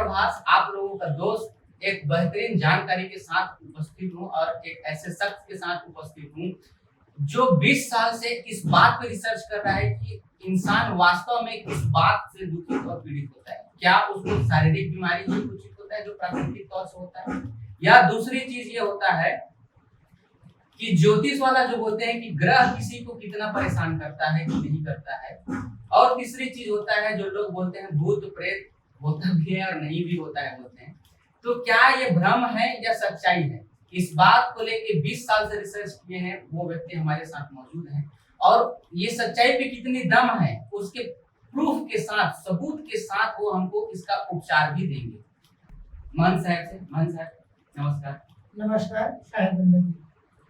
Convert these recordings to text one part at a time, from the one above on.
प्रभास, आप लोगों का दोस्त एक बेहतरीन जानकारी के साथ उपस्थित हूँ और एक ऐसे शख्स के साथ उपस्थित हूँ जो 20 साल से इस बात पर रिसर्च कर रहा है कि इंसान वास्तव में किस बात से दुखित और पीड़ित होता है। क्या उसको शारीरिक बीमारी से दुखित होता है जो प्राकृतिक तौर से होता है, या दूसरी चीज ये होता है कि ज्योतिष वाला जो बोलते हैं कि ग्रह किसी को कितना परेशान करता है कि नहीं करता है, और तीसरी चीज होता है जो लोग बोलते हैं भूत प्रेत होता भी है और नहीं भी होता है बोलते हैं। तो क्या ये भ्रम है या सच्चाई है, इस बात को लेके 20 साल से रिसर्च किए हैं वो व्यक्ति हमारे साथ मौजूद हैं, और ये सच्चाई पे कितनी दम है उसके प्रूफ के साथ, सबूत के साथ वो हमको इसका उपचार भी देंगे। महंत साहब नमस्कार। नमस्कार साहब।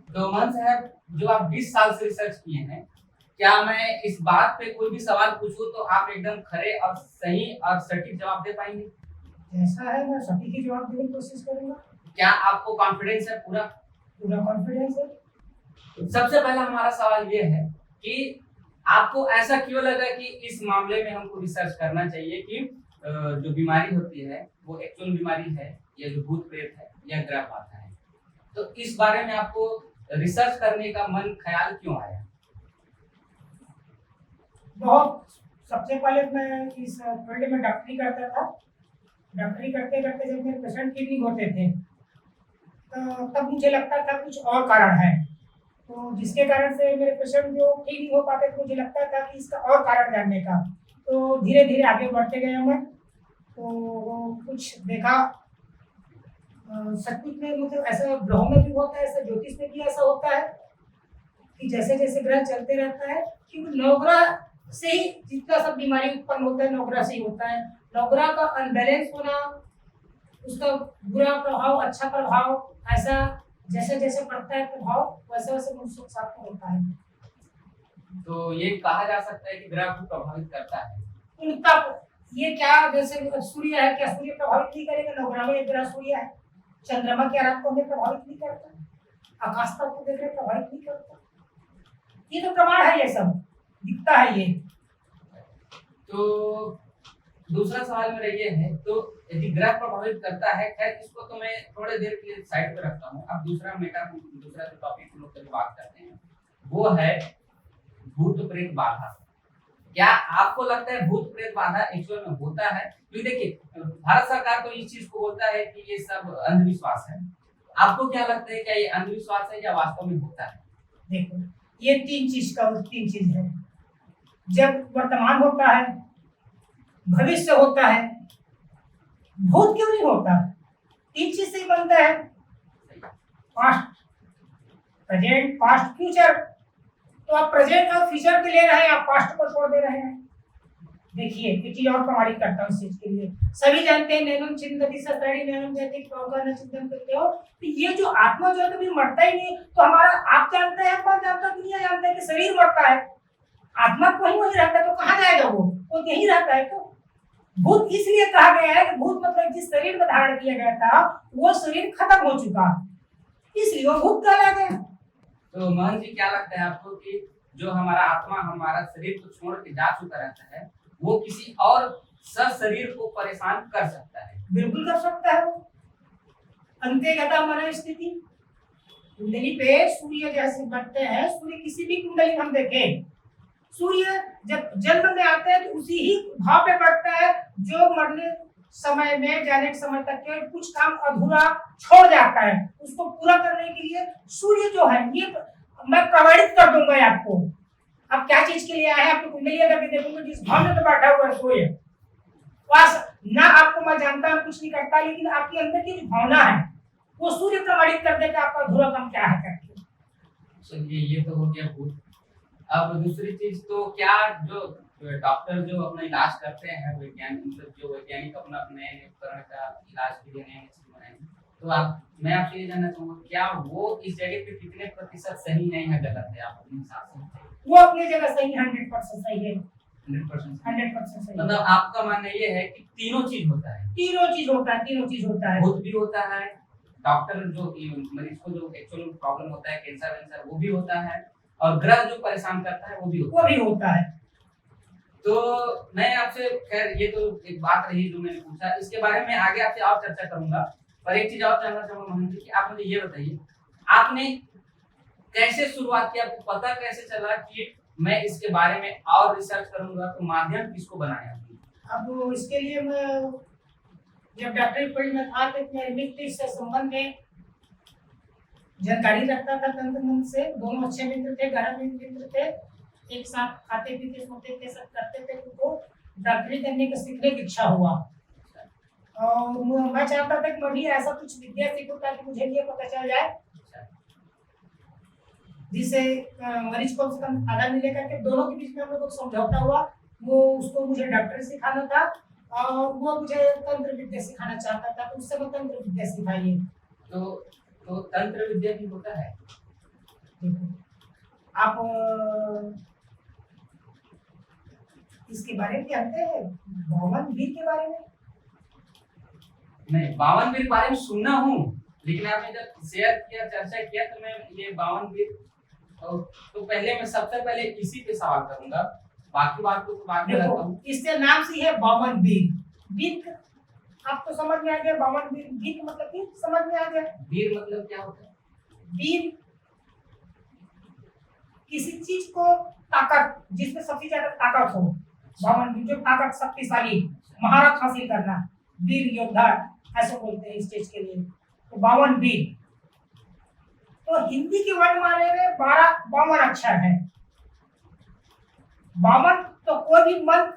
तो महंत साहब, जो आप 20 साल से रिसर्च किए हैं, क्या मैं इस बात पे कोई भी सवाल पूछूं तो आप एकदम खरे और सही और सटीक जवाब दे पाएंगे? ऐसा है, मैं सटीक ही जवाब देने की कोशिश करूंगा। क्या आपको कॉन्फिडेंस है? पूरा कॉन्फिडेंस है। सबसे पहला हमारा सवाल ये है कि आपको ऐसा क्यों लगा कि इस मामले में हमको रिसर्च करना चाहिए कि जो बीमारी होती है वो एक्चुअल बीमारी है या जो भूत प्रेत है या ग्रह बाधा है, तो इस बारे में आपको रिसर्च करने का मन ख्याल क्यों आया? बहुत सबसे पहले मैं इस फील्ड में डॉक्टरी करता था। डॉक्टरी करते करते जब मेरे पेशेंट ठीक नहीं होते थे तो तब मुझे लगता था कुछ और कारण है, तो जिसके कारण से मेरे पेशेंट जो ठीक नहीं हो पाते तो मुझे लगता था कि इसका और कारण जानने का। तो धीरे धीरे आगे बढ़ते गए मैं, तो कुछ देखा सचमुच में, मतलब ऐसा ग्रहों में भी होता है, ऐसा ज्योतिष में भी ऐसा होता है कि जैसे जैसे ग्रह चलते रहता है कि नवग्रह से ही जितना सब बीमारी उत्पन्न होता है नवग्रह से ही होता है। नवग्रह का अनबैलेंस होना, उसका बुरा प्रभाव अच्छा प्रभाव, ऐसा जैसे जैसे पड़ता है प्रभाव वैसे वैसे मनुष्य के साथ होता है। तो ये कहा जा सकता है कि ग्रह को प्रभावित करता है उनका ये क्या, जैसे सूर्य है, क्या सूर्य प्रभावित नहीं करेगा? नवग्रह में एक ग्रह सूर्य है। चंद्रमा के आराम को हमें प्रभावित नहीं करता, आकाश तक को देख रहे प्रभावित नहीं करता। ये तो प्रमाण है, ये सब दिखता है ये। तो दूसरा सवाल मेरा ये है, तो यदि ग्रह प्रभावित करता है, खैर इसको तो मैं थोड़ी देर के लिए साइड पे रखता हूँ। अब दूसरा जो टॉपिक हम लोग कभी बात करते हैं वो है भूत प्रेत बाधा। क्या आपको लगता है भूत प्रेत बाधा एक्चुअल में होता है? क्योंकि देखिए भारत सरकार तो इस चीज को बोलता है कि ये सब अंधविश्वास है, आपको क्या लगता है क्या ये अंधविश्वास है या वास्तव में होता है? देखो ये तीन चीज है। जब वर्तमान होता है, भविष्य होता है, भूत क्यों नहीं होता? तीन चीज से ही बनता है, पास्ट, प्रेजेंट, पास्ट, फ्यूचर। तो आप प्रेजेंट और फ्यूचर के ले रहे हैं, आप पास्ट को छोड़ दे रहे हैं। देखिए एक चीज और प्रमाणित करता हूँ इस चीज के लिए। सभी जानते हैं नैनम चिंतति सहस्राणि नैनम जयते प्रवचन चिंतन करते हो, तो ये जो आत्मा जो है कभी मरता ही नहीं। तो हमारा आप जानते हैं, कौन जानता है? दुनिया जानता है कि शरीर मरता है, आत्मा तो वही रहता है, तो कहाँ जाएगा वो यही रहता है। तो भूत इसलिए कहा गया है कि भूत मतलब जिस शरीर में धारण किया गया था वो शरीर खत्म हो चुका, इसलिए वो भूत कहला गया। तो मोहन जी क्या लगता है आपको कि जो हमारा आत्मा हमारा शरीर को छोड़ के जा चुका रहता है वो किसी और शरीर को परेशान कर सकता है? बिल्कुल कर सकता है। अंत्यगता मन स्थिति कुंडली पे सूर्य जैसे बढ़ते हैं, सूर्य किसी भी कुंडली हम देखें, सूर्य जब जन्म में आते हैं तो उसी ही भाव पे बढ़ता है जो मरने समय में जाने के समय तक के कुछ काम अधूरा छोड़ जाता है, उसको पूरा करने के लिए सूर्य जो है, ये मैं प्रमाणित कर दूंगा आपको। आप क्या चीज के लिए आए हैं? आपको कुंडली अगर देखूंगा जिस भाव में तो बैठा हुआ है सूर्य, बस ना आपको मैं जानता हूँ कुछ नहीं करता, लेकिन आपके अंदर की जो भावना है वो सूर्य प्रमाणित कर देगा आपका अधूरा काम क्या है करके। चलिए ये तो हो गया भूत। अब दूसरी चीज, तो क्या जो डॉक्टर जो अपना इलाज करते हैं, वैज्ञानिक अपना अपने उपकरण का इलाज के लिए नए चीज बनाएंगे, तो मैं आपसे ये जानना चाहूंगा क्या वो इस जगह पे कितने प्रतिशत सही है या गलत है? आप अपने हिसाब से। वो अपनी जगह सही, 100% सही है। 100% सही। मतलब आपका मानना ये है कि तीनों चीज होता है? तीनों चीज होता है। भूत भी होता है, डॉक्टर जो मरीज को जो एक्चुअल प्रॉब्लम होता है, कैंसर वो भी होता है, और ग्रह जो परेशान करता है वो भी होता है। तो मैं आपसे, खैर ये तो एक बात रही जो मैंने पूछा, इसके बारे में आगे आपसे और चर्चा करूंगा। पर एक चीज और जानना चाहूंगा मोहन जी कि आप मुझे ये बताइए, आपने कैसे शुरुआत की, आपको पता कैसे चला कि मैं इसके बारे में और रिसर्च करूंगा, तो माध्यम किसको बनाया? अब इसके लिए मैं जब डॉक्टरी फील्ड में था तो मैं मित्र से संबंध में जानकारी रखता था। तंत्र मंत्र से दोनों अच्छे मित्र थे, गहरा मित्र थे, एक साथ खाते पीते सोते थे, सब करते थे। उनको डॉक्टरी करने की सीखने की इच्छा हुआ और मैं चाहता था कि मैं भी ऐसा कुछ विद्या सीखूं ताकि मुझे ये पता चल जाए जिससे मरीज को उसका फायदा मिले करके। दोनों के बीच में हम लोग को समझौता हुआ। वो उसको मुझे डॉक्टरी सिखाना था और वो मुझे तंत्र विद्या सिखाना चाहता था, तो उससे मैं तंत्र विद्या सिखाई। तो तंत्र विद्या भी होता है? आप इसके बारे में जानते हैं, 52 वीर के बारे में? नहीं, 52 वीर के बारे में सुना हूँ, लेकिन आपने जब शेयर किया, चर्चा किया, तो मैं ये 52 वीर, तो पहले मैं सबसे पहले इसी पे सवाल करूंगा, बाकी बात को तो बाद में रखता हूँ। इससे नाम से है 52 वीर। वीर आपको समझ में आ गया? 52 वीर, वीर मतलब कि समझ में आ गया? वीर मतलब क्या होता है? वीर किसी चीज को ताकत, जिसमें सबसे ज्यादा ताकत हो, 52 वीर जो ताकत, शक्तिशाली, महारत हासिल करना, वीर योद्धा ऐसे बोलते हैं इस चीज के लिए। तो 52 वीर, तो हिंदी के वर्णमाला में 52 अक्षर है। 52 तो कोई भी मंत्र,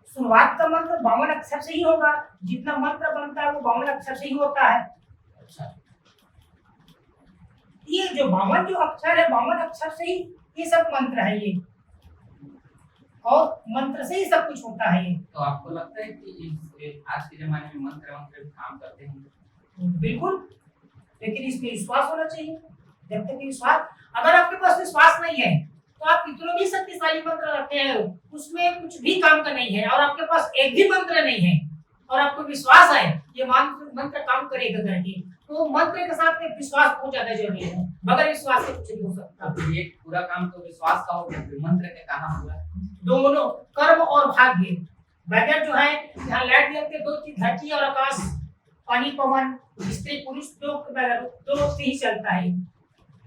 शुरुआत का मंत्र 52 अक्षर से ही होगा। जितना मंत्र बनता है वो 52 अक्षर से ही होता है। अच्छा, ये जो 52 जो अक्षर है, 52 अक्षर से ही ये सब मंत्र है ये, और मंत्र से ही सब कुछ होता है ये। तो आपको लगता है कि आज के जमाने में मंत्र काम करते हैं? बिल्कुल, लेकिन इसमें विश्वास होना चाहिए। जब तक विश्वास, अगर आपके पास विश्वास नहीं है तो आप कितने भी शक्तिशाली मंत्र रखते हैं, उसमें कुछ भी काम का नहीं है। और आपके पास एक भी मंत्र नहीं है और आपको विश्वास है ये मंत्र काम करेगा करके, तो मंत्र के साथ में विश्वास बहुत ज्यादा जरूरी है। बगैर विश्वास से कुछ नहीं हो सकता। तो ये पूरा काम तो विश्वास का हो गया, फिर मंत्र के कहाँ हुआ? दोनों, कर्म और भाग्य। बगैर जो है, यहाँ लाइट जल के दो चीज, धरती और आकाश, पानी पवन, स्त्री पुरुष, दो से ही चलता है।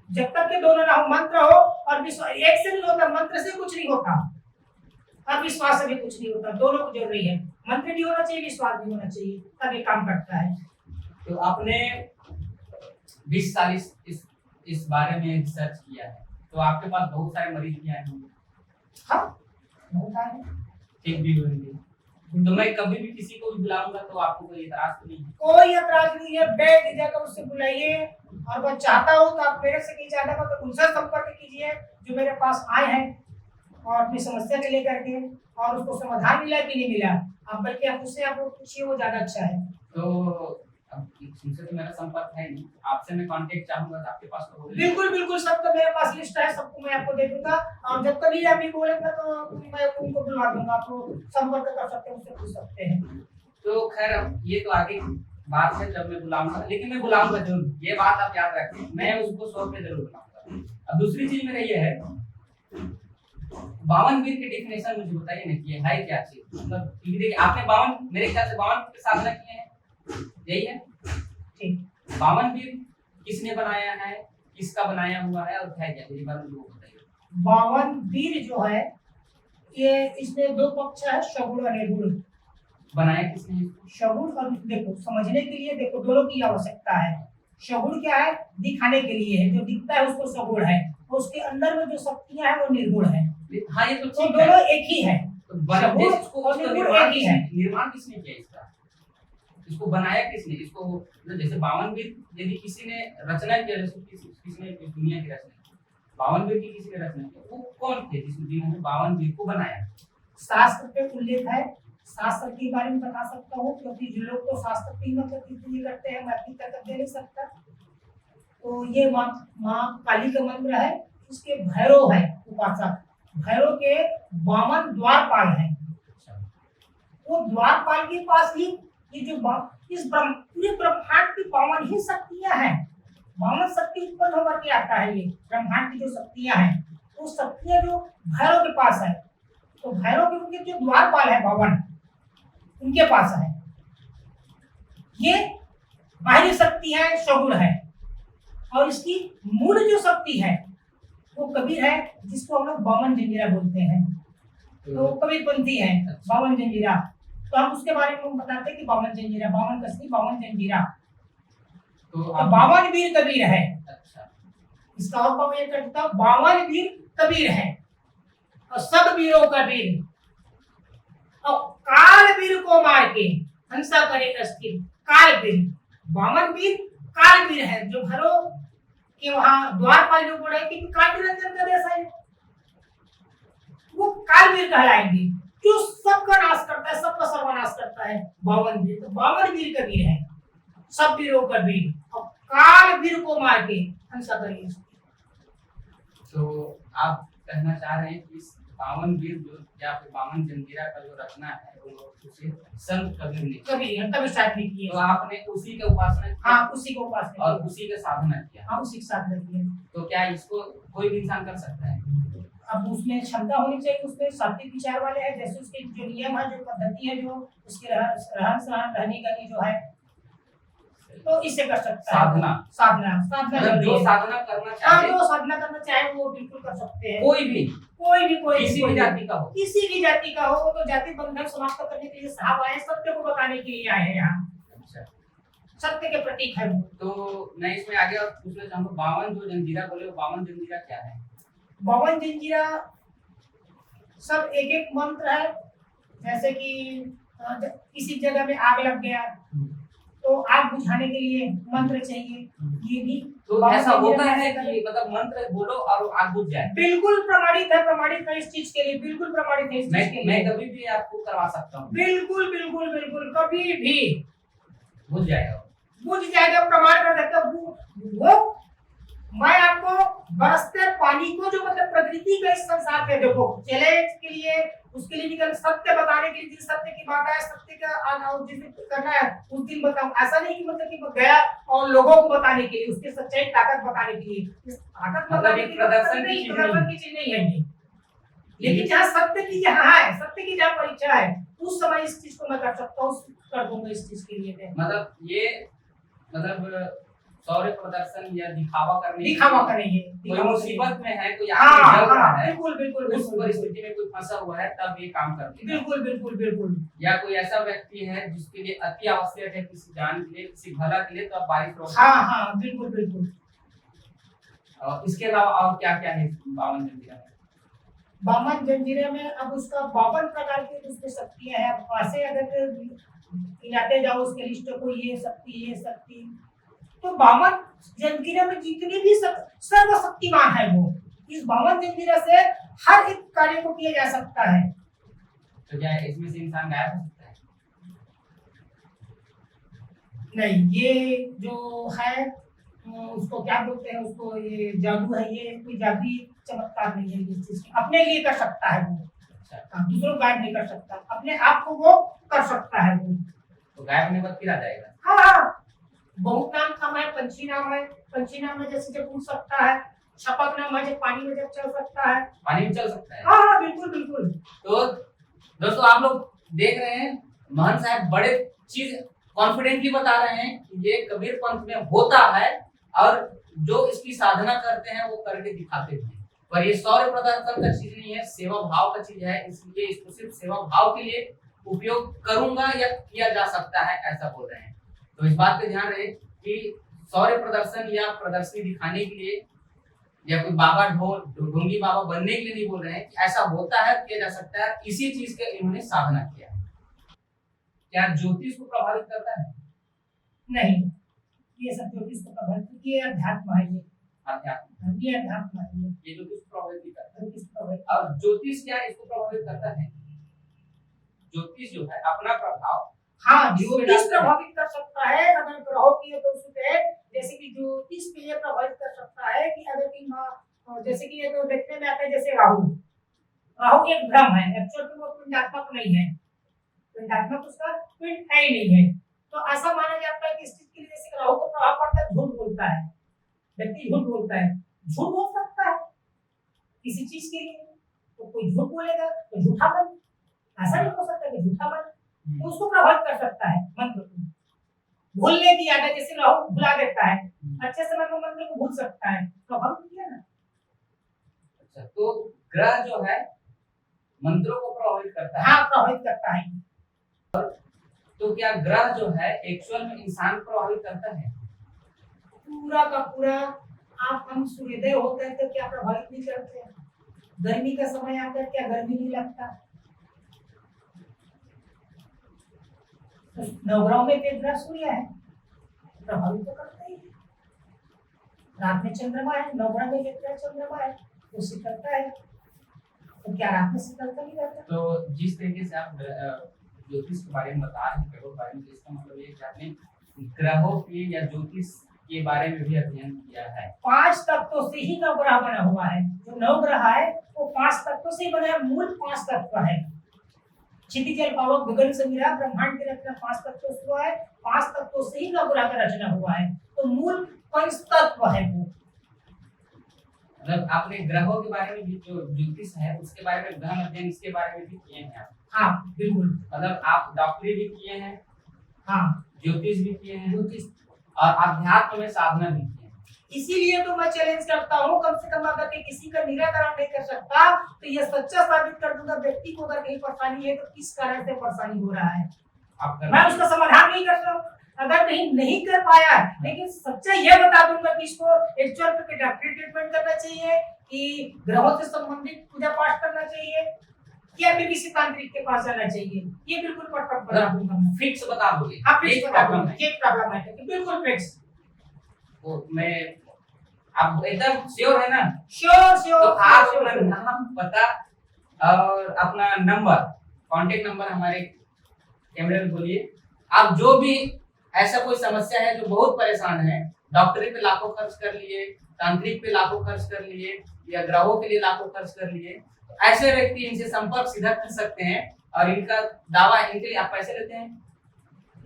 जब तक के दोनों ना हो, मंत्र हो और विश्वास, एक से नहीं होता, मंत्र से कुछ नहीं होता और विश्वास से भी कुछ नहीं होता। दोनों को जरूरी है, मंत्र भी होना चाहिए, विश्वास भी होना चाहिए, तब ये काम करता है। तो आपने 20 साल इस बारे में रिसर्च किया है, तो आपके पास बहुत सारे मरीज भी आए होंगे। हाँ, बहुत आए, ठीक भी होंगे। तो मैं कभी भी किसी को भी बुलाऊंगा तो आपको कोई एतराज तो नहीं है? कोई एतराज नहीं है। बैठ जाकर उससे बुलाइए, और वो चाहता हो तो आप मेरे से नहीं चाहता तो उनसे संपर्क कीजिए जो मेरे पास आए हैं, और अपनी समस्या के लेकर के, और उसको समाधान मिला कि नहीं मिला, आप बल्कि आप उससे आप पूछिए, वो ज्यादा अच्छा है। तो अब तुमसे तो मेरा संपर्क है नहीं, आपसे मैं कांटेक्ट चाहूंगा तो आपके पास तो होगा? बिल्कुल बिल्कुल, सबका मेरे पास लिस्ट है, सबको मैं आपको दे दूंगा। और जब कभी आप भी बोलेंगे तो मैं उनको बुलवा दूंगा, आपको संपर्क कर सकते हैं, उससे पूछ सकते हैं। तो खैर ये तो आगे बात है, जब मैं बुलाऊंगा, लेकिन मैं बुलाऊंगा जरूर, ये बात आप याद रखें, मैं उसको 100 पे जरूर बुलाऊंगा। अब दूसरी चीज मेरा ये है, 52 वीर की डेफिनेशन मुझे बताइए ना कि ये है क्या चीज? मतलब देखिए, आपने 52, मेरे ख्याल से 52 की साधना किए हैं, यही है? ठीक। 52 वीर किसने बनाया है, किसका बनाया हुआ है, और है क्या, मेरी बात मुझे बताइए। 52 वीर जो है, ये इसमें दो पक्ष है, सगुण और निर्गुण। बनाया किसने? सगुण, और देखो समझने के लिए देखो दोनों की आवश्यकता है। सगुण क्या है? दिखाने के लिए है, जो दिखता है उसको सगुण है, और उसके अंदर में जो शक्तियां हैं वो निर्गुण है। हाँ, ये तो तो दोनों एक ही है, तो सगुण और निर्गुण एक ही है। निर्माण किसने किया इसका? इसको बनाया किसने? इसको जैसे 52 वीर यदि किसी ने रचना किया, जैसे किसने इस दुनिया की रचना की, 52 वीर की किसी ने रचना किया, वो कौन थे जिन्होंने 52 वीर को बनाया? शास्त्र पे उल्लेख है, शास्त्र के बारे में बता सकता हूँ, क्योंकि जो लोग तो शास्त्र की मतलब इतनी करते हैं, मैं अपनी तरफ दे नहीं सकता। तो ये माँ काली का मंत्र है, उसके भैरव है उपासक, भैरव के 52 द्वारपाल है। वो द्वारपाल के पास ही ये जो इस पूरे ब्रह्मांड की 52 ही शक्तियां हैं। 52 शक्ति उत्पन्न होकर के आता है ये ब्रह्मांड की जो शक्तियां हैं, वो शक्तियां जो भैरव के पास है, तो भैरव के उनके जो द्वारपाल है भवन, उनके पास है। ये बाहरी शक्ति है, सगुण है, और इसकी मूल जो शक्ति है वो कबीर है, जिसको हम लोग बामन जंजीरा बोलते हैं। तो कबीरपंथी है बामन जंजीरा। तो हम उसके बारे में हम बताते हैं कि बामन जंजीरा, बामन कसरी, बामन जंजीरा। तो बावन वीर कबीर है। अच्छा, इसका और पाव ये करता, बावन वीर कबीर है और सब वीरों का वीर, और काल वीर को मार के हंसा करे अस्थिर। काल वीर, बावन वीर काल वीर है, जो घरों के वहां द्वारपाल जो बोले कि काल निरंजन का देश है, वो काल वीर कहलाएंगे, जो सबका नाश करता है, सबका सर्वनाश करता है। बावन वीर, तो बावन वीर कबीर है, सब वीरों का वीर, और काल वीर को मार के हंसा करे। तो आप कहना चाह रहे हैं कि इस बावन वीर जो या फिर बावन जंजीरा का जो रचना है वो उसे संत कबीर ने कबीर तब स्टार्ट नहीं किए। तो आपने उसी का उपासना की? हाँ, उसी को उपासना और उसी का साधना किया। हाँ, उसी के साथ रहती है। तो क्या इसको कोई भी इंसान कर सकता है? अब उसमें क्षमता होनी चाहिए, उसमें सात्विक विचार वाले हैं, जैसे उसके जो नियम है, जो पद्धति है, जो उसके रहन सहन रहने का जो है, तो इससे कर सकता है। साधना मतलब जो साधना करना हाँ, चाहे, जो साधना करना चाहे वो बिल्कुल कर सकते हैं। कोई भी किसी भी जाति का हो, किसी भी जाति का हो, तो जाति बंधन समाप्त करने के लिए साहब आए, सत्य को बताने के लिए आए हैं यहाँ। अच्छा, सत्य के प्रतीक है वो। तो मैं इसमें आगे और पूछना चाहूंगा, बावन जो जंजीरा बोले, वो बावन जंजीरा क्या है? बावन जंजीरा सब एक एक मंत्र है, जैसे कि किसी जगह में आग लग गया तो आग बुझाने के लिए मंत्र चाहिए, ये भी तो ऐसा होता है कि मतलब मंत्र बोलो और आग बुझ जाए? बिल्कुल प्रमाणित है इस चीज के लिए, बिल्कुल प्रमाणित है इस चीज के लिए। मैं कभी भी आपको करवा सकता हूँ? बिल्कुल बिल्कुल बिल्कुल, कभी भी बुझ जाएगा, प्रमाण कर देता हूँ। वो मैं आपको बरसते पानी को, जो मतलब प्रकृति का इस संसार में देखो चैलेंज के लिए, उसके लिए निकल सत्य बताने के लिए, जिस सत्य की बात है, सत्य का जिस दिन करना है उस दिन बताऊं। ऐसा नहीं कि मतलब कि गया और लोगों को बताने के लिए, उसके सच्चाई ताकत बताने के लिए, इस ताकत बताने के लिए प्रदर्शन की चीज नहीं है ये। लेकिन जहाँ सत्य की जहाँ है, सत्य की जहाँ परीक्षा है, उस समय इस चीज को मैं कर सकता हूँ, कर दूंगा इस चीज के लिए। मतलब ये मतलब शौर्य प्रदर्शन या दिखावा करेंगे, कोई मुसीबत में है, कोई हाँ, जल रहा है, बिल्कुल उस परिस्थिति में कोई फंसा हुआ है, तब ये काम करते हैं। बिल्कुल। या कोई ऐसा व्यक्ति है जिसके लिए अति आवश्यक है, किसी जान के लिए, किसी भला के लिए, तो अब बारिश रोक। हाँ, बिल्कुल। और इसके अलावा और क्या क्या है बावन जंजीरा में? बावन जंजीरा में अब उसका 52 प्रकार की उसमें शक्तियां हैं। अब ऐसे अगर गिनाते जाओ उसके लिस्ट को, ये शक्ति, तो 52 जंजीरा में जितनी भी सर्वशक्तिमान है वो, इस 52 जंजीरा से हर एक कार्य को किया जा सकता है। तो क्या इसमें से इंसान गायब हो सकता है? नहीं, ये जो है उसको क्या बोलते हैं, उसको ये जादू है, ये कोई जादुई चमत्कार नहीं है। ये चीज अपने लिए कर सकता है वो। अच्छा, दूसरों गायब नहीं कर सकता, अपने आप को वो कर सकता है वो। तो गायब होने पर फिर आ जाएगा? हाँ, बहुत नाम है, पंछी नाम है, जैसे जब उड़ सकता है। छपक नाम है, जब पानी में जब चल सकता है। पानी में चल सकता है? हाँ, बिल्कुल। तो दोस्तों आप लोग देख रहे हैं, महंत साहब बड़े चीज कॉन्फिडेंटली बता रहे हैं कि ये कबीर पंथ में होता है, और जो इसकी साधना करते हैं वो करके दिखाते हैं। पर ये शौर्य प्रदर्शन का चीज नहीं है, सेवा भाव का चीज है, इसलिए इसको सिर्फ सेवा भाव के लिए उपयोग करूंगा या किया जा सकता है, ऐसा बोल रहे हैं। तो इस बात पे ध्यान रहे कि शौर्य प्रदर्शन या प्रदर्शनी दिखाने के लिए या कोई बाबा ढोंगी बाबा बनने के लिए नहीं बोल रहे हैं, कि ऐसा होता है, किया जा सकता है। इसी चीज का इन्होंने साधना किया। क्या ज्योतिष को प्रभावित करता है? नहीं, ये सब ज्योतिष को प्रभावित, ये अध्यात्म है, अध्यात्म, ये अध्यात्म है, ये ज्योतिष को प्रभावित करता है। और और ज्योतिष क्या इसको प्रभावित करता है? ज्योतिष जो है अपना प्रभाव, हाँ, ज्योतिष प्रभावित कर सकता है अगर ग्रहों की है तो उसपे, जैसे कि ज्योतिष पे ये प्रभावित कर सकता है कि अगर कि जैसे कि ये तो देखने में आता है, जैसे राहु एक भ्रम है, एक्चुअल में वो पिंडात्मक नहीं है, पिंडात्मक उसका पिंड है ही नहीं है। तो ऐसा माना जाता है कि इस चीज के लिए जैसे राहु को प्रभाव पड़ता है, झूठ बोलता है व्यक्ति, झूठ बोलता है, झूठ बोल सकता है किसी चीज के लिए, तो कोई झूठ बोलेगा तो झूठा मन, ऐसा नहीं हो सकता कि झूठा मन, तो उसको प्रभावित कर सकता है मंत्र को। भूलने की आदत, जैसे राहु भुला देता है, अच्छे समय में मंत्र को भूल सकता है, प्रभावित किया ना। अच्छा, तो ग्रह जो है मंत्रों को प्रभावित करता है। हाँ, प्रभावित करता है। तो क्या ग्रह जो है एक्चुअल में इंसान को प्रभावित करता है? पूरा का पूरा। आप हम सूर्योदय होता है तो क्या प्रभावित नहीं करते हैं? गर्मी का समय आता है, क्या गर्मी नहीं लगता? तो नवग्रहों में एक ग्रह सूर्य है, प्रभावित तो करता ही है। रात में चंद्रमा है, नवग्रह में एक ग्रह चंद्रमा है, उससे करता है। तो क्या रात में शीतलता नहीं रहता? तो जिस तरीके से आप ज्योतिष के बारे में बता रहे हैं, ग्रहों के बारे में, इसका मतलब ये कि आपने ग्रहों के या ज्योतिष के बारे में भी अध्ययन किया है। 5 तत्वों से ही नवग्रह बना हुआ है। जो नवग्रह है वो 5 तत्वों से ही बना है, मूल 5 तत्व है। क्षितिज जल पावक गगन समीरा ब्रह्मांड की रचना 5 तत्वों से हुआ है। 5 तत्वों से ही नवग्रह का रचना हुआ है, तो मूल पंच तत्व है वो। मतलब आपने ग्रहों के बारे में भी, जो ज्योतिष है उसके बारे में, गहन अध्ययन इसके बारे में भी किए हैं आप? हाँ बिल्कुल। मतलब आप डॉक्टरी भी किए हैं, हाँ, ज्योतिष भी किए हैं, ज्योतिष और अध्यात्म में साधना भी किए हैं। इसीलिए तो मैं चैलेंज करता हूँ, कम से कम अगर किसी का निराकरण नहीं कर सकता तो ये सच्चा साबित कर दूंगा व्यक्ति को अगर कहीं परेशानी है तो किस कारण से परेशानी हो रहा है, मैं उसका समाधान नहीं कर सकता। अगर कहीं नहीं कर पाया लेकिन सच्चा ये बता दूंगा कि इसको एक्चुअल पे डॉक्टरी ट्रीटमेंट करना चाहिए कि ग्रहों से संबंधित पूजा पाठ करना चाहिए या फिर किसी तांत्रिक के पास जाना चाहिए, ये बिल्कुल परफेक्ट बता दूंगा मैं। फिक्स बता दोगे? हाँ, फिक्स बता प्रॉब्लम दूंगा, है, ये प्रॉब्लम है, बिल्कुल फिक्स। तो मैं, आप एकदम श्योर है ना? Sure sure. तो आप अपना नाम, पता और अपना नंबर, कांटेक्ट नंबर हमारे कैमरे में बोलिए। आप जो भी ऐसा कोई समस्या है, जो बहुत परेशान है, डॉक्टरी पे लाखों खर्च कर लिए, तांत्रिक पे लाखों खर्च कर लिए, या ग्रहों के लिए लाखों खर्च कर लिए, तो ऐसे व्यक्ति इनसे संपर्क सीधा कर सकते हैं। और इनका दावा, इनके लिए आप पैसे लेते हैं?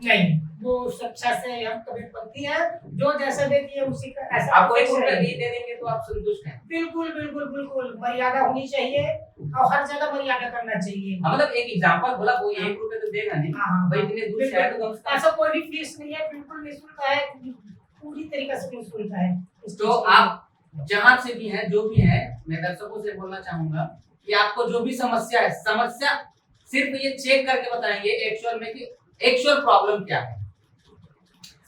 नहीं, वो सच्चा से हम कभी बनती है, जो जैसा देती है उसी का ऐसा। आपको 1 रुपया भी दे देंगे तो आप संतुष्ट हैं? बिल्कुल बिल्कुल बिल्कुल, मर्यादा होनी चाहिए और हर जगह मर्यादा करना चाहिए। मतलब एक एग्जांपल बोला, वो 1 रुपया तो देगा नहीं। हाँ, भाई इतने दूर से आए तो ऐसा कोई भी फीस नहीं है, बिल्कुल निःशुल्क है, पूरी तरीके से निःशुल्क है। तो आप जहां से भी हैं, जो भी है, मैं दर्शकों से बोलना चाहूंगा कि आपको जो भी समस्या है, समस्या सिर्फ ये चेक करके बताएंगे एक्चुअल में कि एक्चुअल प्रॉब्लम क्या है,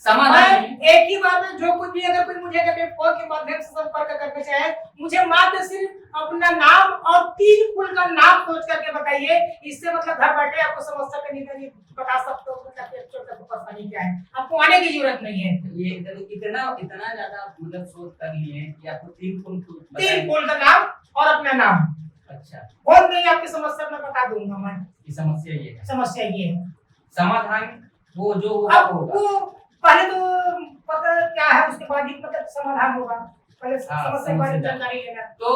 समाधान। एक ही बात है, जो कुछ भी अगर कोई मुझे फोन के माध्यम से संपर्क करना चाहे, मुझे मात्र सिर्फ अपना नाम और 3 फूल का नाम सोच करके बताइए। इससे मतलब घर बैठे आपको समस्या का निदान बता सकते हो, परेशानी क्या है, आपको आने की जरूरत नहीं है। ये इतना ज्यादा मतलब सोच कर लिए कि आपको 3 फूल का नाम और अपना नाम। अच्छा, और नहीं, आपकी समस्या मैं बता दूंगा। मैं समस्या ये है, समस्या ये है, समाधान वो जो होगा पहले तो पता क्या है, उसके बाद ही मतलब समाधान होगा। पहले समस्या के बारे में जानकारी लेना। तो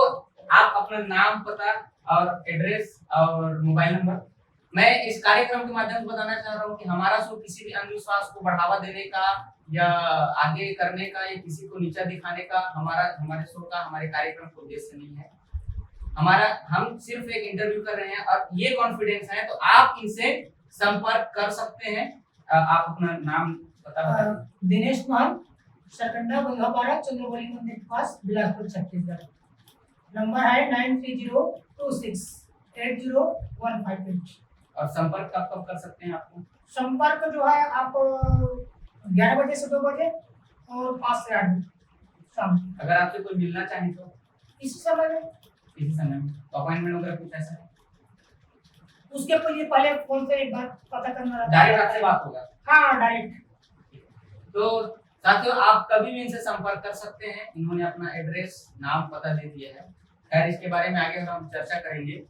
आप अपना नाम, पता और एड्रेस और मोबाइल नंबर, मैं इस कार्यक्रम के माध्यम से बताना चाह रहा हूँ कि हमारा शो किसी भी अंधविश्वास को बढ़ावा देने का या आगे करने का या किसी को नीचा दिखाने का हमारे शो का, हमारे कार्यक्रम का उद्देश्य नहीं है। हम सिर्फ एक इंटरव्यू कर रहे हैं और ये कॉन्फिडेंस है, तो आप इनसे संपर्क कर सकते हैं। आप अपना नाम, पता बताइए। दिनेश महल, सरकंडा बंगापाड़ा, चंद्रवली मंदिर के पास, बिलासपुर, छत्तीसगढ़। नंबर है 9302680158। और संपर्क कब कर सकते हैं आपको? संपर्क जो है आप 11 बजे से 2 बजे और 5 से 8 शाम। अगर आपसे कोई मिलना चाहे तो इसी समय में तो अपॉइंटमेंट वगैरह कुछ ऐसा है? उसके पहले फोन से एक बार पता करना रहता है। डायरेक्ट आपसे बात होगा? हाँ, डायरेक्ट। तो साथियों, आप कभी भी इनसे संपर्क कर सकते हैं। इन्होंने अपना एड्रेस, नाम, पता दे दिया है। खैर, इसके बारे में आगे हम चर्चा करेंगे।